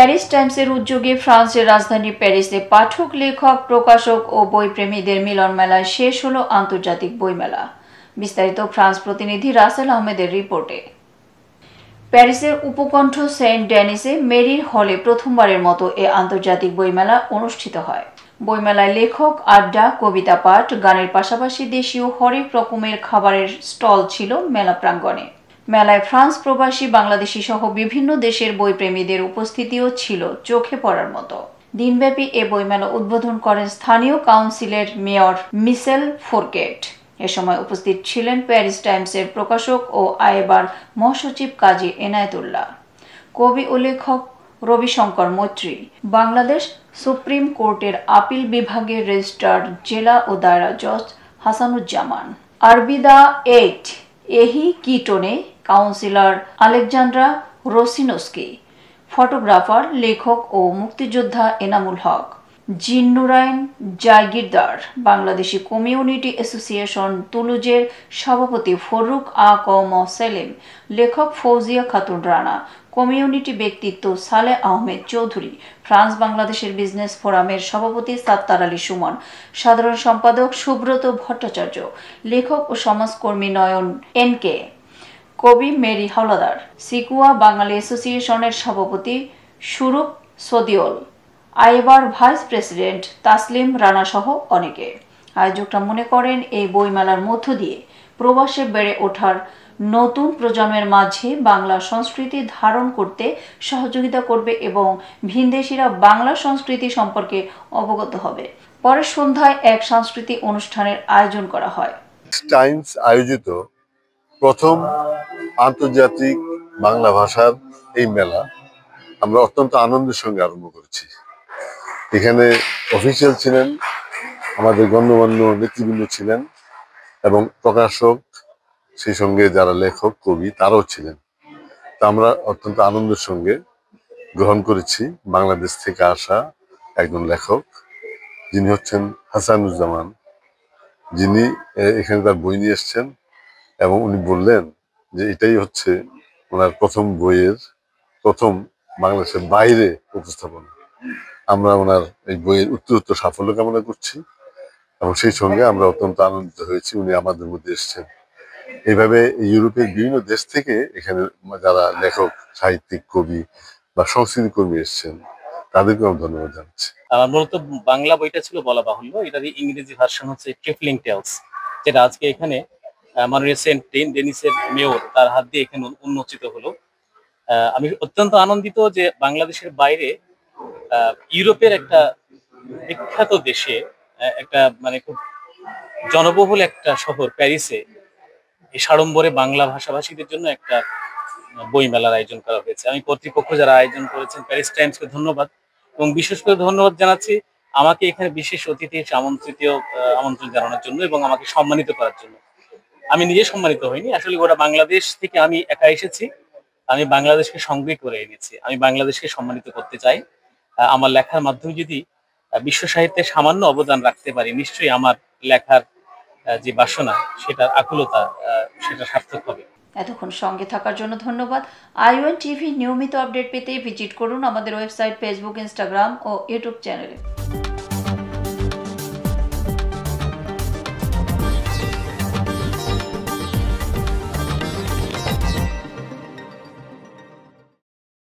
Paris টাইমসের উদ্যোগে ফ্রান্সের রাজধানী প্যারিসে পাঠক, লেখক, প্রকাশক ও বইপ্রেমীদের মিলন মেলায় শেষ হলো আন্তর্জাতিক বইমেলা। বিস্তারিত ফ্রান্স প্রতিনিধি রাসেল আহমেদের রিপোর্টে। প্যারিসের উপকণ্ঠ সেন্ট ডেনিসে মেরির হলে প্রথমবারের মতো এ আন্তর্জাতিক বইমেলা অনুষ্ঠিত হয়। বইমেলায় লেখক, আড্ডা, কবিতা পাঠ, গানের পাশাপাশি দেশীয় হরেক রকমের খাবারের স্টল ছিল মেলা প্রাঙ্গণে। মেলায় ফ্রান্স প্রবাসী, বাংলাদেশি সহ বিভিন্ন দেশের বইপ্রেমীদের উপস্থিতিও ছিল চোখে পড়ার মতো। দিনব্যাপী এ বইমেলা উদ্বোধন করেন স্থানীয় কাউন্সিলের মেয়র মিশেল ফোরকেট। এ সময় উপস্থিত ছিলেন প্যারিস টাইমসের প্রকাশক ও আইবার মহাসচিব কাজী এনায়েতুল্লাহ, কবি ও লেখক রবিশঙ্কর মৈত্রী, বাংলাদেশ সুপ্রিম কোর্টের আপিল বিভাগের রেজিস্ট্রার জেলা ও দায়রা জজ হাসানুজ্জামান, আরবিদা এইট এহি কিটোনে কাউন্সিলর আলেকজান্দ্রা রোসিনস্কি, ফটোগ্রাফার, লেখক ও মুক্তিযোদ্ধা এনামুল হক, জিন্নুরাইন জাগিরদার, বাংলাদেশি কমিউনিটি অ্যাসোসিয়েশন তুলুজের সভাপতি ফরুক আ ক ম সেলিম, লেখক ফৌজিয়া খাতুন রানা, কমিউনিটি ব্যক্তিত্ব সালেহ আহমেদ চৌধুরী, ফ্রান্স বাংলাদেশের বিজনেস ফোরামের সভাপতি সাত্তার আলী সুমন, সাধারণ সম্পাদক সুব্রত ভট্টাচার্য, লেখক ও সমাজকর্মী নয়ন এনকে, কবি মেরি হাওলাদার, সিকুয়া বাঙালি অ্যাসোসিয়েশনের সভাপতি সুরূপ সদিওল, আইবার ভাইস প্রেসিডেন্ট তাসলিম রানা সহ অনেকে। আয়োজকরা মনে করেন এই বইমেলার মধ্য দিয়ে প্রবাসে বেড়ে ওঠার নতুন প্রজন্মের মাঝে বাংলা সংস্কৃতি ধারণ করতে সহযোগিতা করবে এবং ভিনদেশিরা বাংলা সংস্কৃতি সম্পর্কে অবগত হবে। পরে সন্ধ্যায় এক সাংস্কৃতিক অনুষ্ঠানের আয়োজন করা হয়। টাইমস আয়োজিত প্রথম আন্তর্জাতিক বাংলা ভাষার এই মেলা আমরা অত্যন্ত আনন্দের সঙ্গে আরম্ভ করেছি। এখানে অফিসিয়াল ছিলেন, আমাদের গণ্যমান্য নেতৃবৃন্দ ছিলেন এবং প্রকাশক, সেই সঙ্গে যারা লেখক, কবি তারাও ছিলেন। তা আমরা অত্যন্ত আনন্দের সঙ্গে গ্রহণ করেছি বাংলাদেশ থেকে আসা একজন লেখক, যিনি হচ্ছেন হাসানুজ্জামান, যিনি এখানে তার বই নিয়ে এসছেন এবং উনি বললেন যে এটাই হচ্ছে ওনার প্রথম বইয়ের প্রথম বাংলাদেশের বাইরে উপস্থাপনা। আমরা ওনার এই বইয়ের উত্তরোত্তর সাফল্য কামনা করছি এবং সেই সঙ্গে আমরা অত্যন্ত আনন্দিত হয়েছি উনি আমাদের মধ্যে এসছেন। এইভাবে ইউরোপের বিভিন্ন দেশ থেকে এখানে যারা লেখক, সাহিত্যিক, কবি বা সংস্কৃতি কর্মী এসছেন তাদেরকে আমি ধন্যবাদ জানাচ্ছি। আমার মূলত বাংলা বইটা ছিল বলা বাহুল্য, এটার ইংরেজি ভার্সন হচ্ছে ট্রিপলিং টেলস, যেটা আজকে এখানে মাননীয় সেন্ট ডেনিসের মেয়র তার হাত দিয়ে এখানে উন্মোচিত হলো। আমি অত্যন্ত আনন্দিত যে বাংলাদেশের বাইরে ইউরোপের একটা বিখ্যাত দেশে একটা মানে খুব জনবহুল একটা শহর প্যারিসে এই সাড়ম্বরে বাংলা ভাষাভাষীদের জন্য একটা বই মেলার আয়োজন করা হয়েছে। আমি কর্তৃপক্ষ যারা আয়োজন করেছেন প্যারিস টাইমসকে ধন্যবাদ এবং বিশেষ করে ধন্যবাদ জানাচ্ছি আমাকে এখানে বিশেষ অতিথি আমন্ত্রণ জানানোর জন্য এবং আমাকে সম্মানিত করার জন্য। আমি নিজে সম্মানিত হইনি, আসলে গোটা বাংলাদেশ থেকে আমি একা এসেছি, আমি বাংলাদেশকে সংগ্রহ করে এনেছি। আমি বাংলাদেশকে সম্মানিত করতে চাই। আমার লেখার মাধ্যমে যদি বিশ্ব সাহিত্যে সামান্য অবদান রাখতে পারি, নিশ্চয়ই আমার লেখার যে বাসনা সেটার আকুলতা সেটা সার্থক হবে। এতক্ষণ সঙ্গে থাকার জন্য ধন্যবাদ। ION টিভি নিয়মিত আপডেট পেতে ভিজিট করুন আমাদের ওয়েবসাইট, ফেসবুক, ইনস্টাগ্রাম ও ইউটিউব চ্যানেলে।